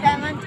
7th.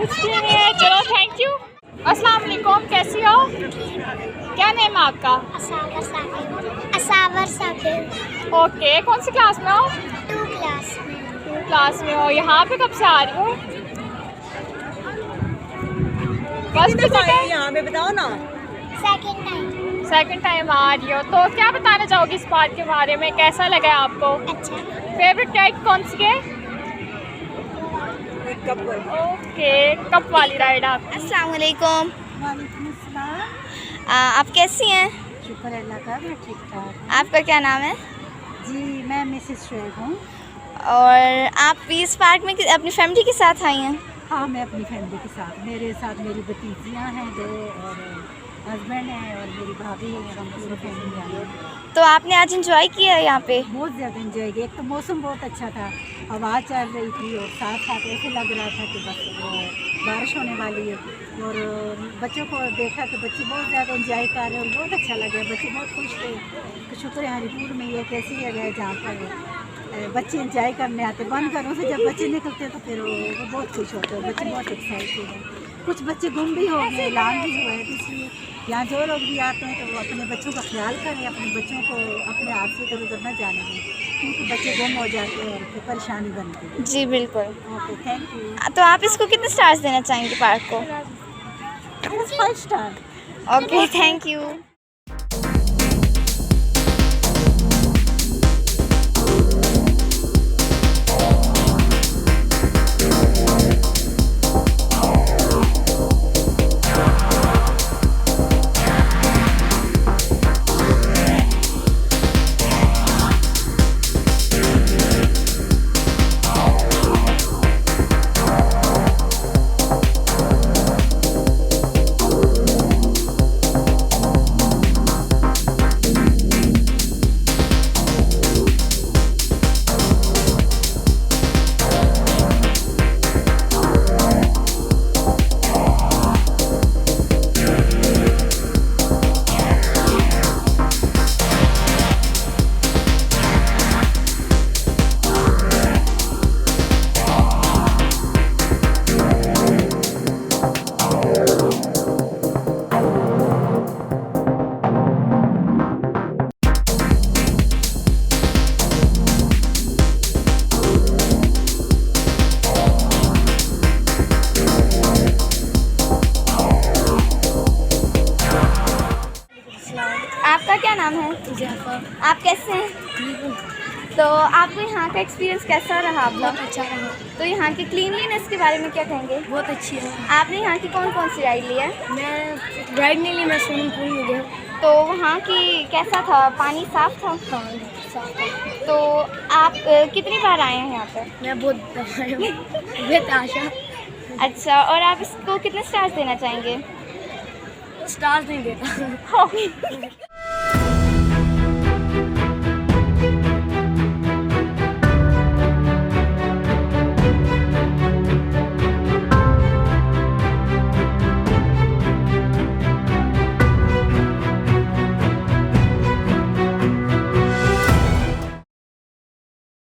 कुछ भी नहीं है, चलो थैंक यू। अस्सलाम वालेकुम, कैसी हो? क्या नेम है आपका? असावर साकिब। ओके, कौन सी क्लास में हो? 2 क्लास में। 2 क्लास में हो। यहाँ पे कब से आ रही हो? First second? यहाँ पे बताओ ना। Second time. सेकंड टाइम आ रही हो, तो क्या बताना चाहोगी इस पार्क के बारे में, कैसा लगा आपको? अच्छा। फेवरेट राइड कौन सी है? ओके, कप वाली राइड आप। अस्सलाम वालेकुम। वालेकुम अस्सलाम। आप कैसी हैं? शुक्र अल्लाह का, मैं ठीक ठाक। आपका क्या नाम है? जी मैं मिसेस शुएब हूँ। और आप इस पार्क में अपनी फैमिली के साथ आई हैं? हाँ मैं अपनी फैमिली के साथ, मेरे साथ मेरी भतीजियाँ हैं 2 और हस्बैंड हैं और मेरी भाभी है, हम पूरी फैमिली आई हैं। तो आपने आज एंजॉय किया है यहाँ पे? बहुत ज़्यादा इंजॉय किया। एक तो मौसम बहुत अच्छा था, हवा चल रही थी और साथ साथ ऐसे लग रहा था कि बस बारिश होने वाली है। और बच्चों को देखा कि बच्चे बहुत ज़्यादा इंजॉय कर रहे हैं और बहुत अच्छा लगा, बच्चे बहुत खुश थे। तो शुक्र है हरिपुर में ये एक ऐसी जगह है जहाँ पर बच्चे इंजॉय करने आते। बंद घरों से जब बच्चे निकलते हैं तो फिर वो बहुत खुश होते हैं, बच्चे बहुत एक्साइटेड हैं। कुछ बच्चे गुम भी हो गए, ऐलान भी हुआ है, तो इसलिए यहाँ जो लोग भी आते हैं तो वो अपने बच्चों का ख्याल करें, अपने बच्चों को अपने हाथ से इधर उधर न जाने दें, क्योंकि बच्चे गुम हो जाते हैं और फिर परेशानी बनती है। जी बिल्कुल। Okay thank you. तो आप इसको कितने स्टार्स देना चाहेंगे पार्क को? 5 स्टार। Okay thank you. आपका क्या नाम है? आप कैसे हैं? तो आपको यहाँ का एक्सपीरियंस कैसा रहा आपका? बहुत अच्छा रहा। तो यहाँ की क्लीनलीनेस के बारे में क्या कहेंगे? बहुत अच्छी है। आपने यहाँ की कौन कौन सी राइड ली है? मैं राइड नहीं ली, मैं स्विमिंग पूल में गया। तो वहाँ की कैसा था, पानी साफ था? हाँ साफ है। तो आप कितनी बार आए हैं यहाँ पर? मैं बहुत दफा आया हूँ। बहुत आशा। अच्छा, और आप इसको कितने स्टार्स देना चाहेंगे? स्टार्स नहीं देता।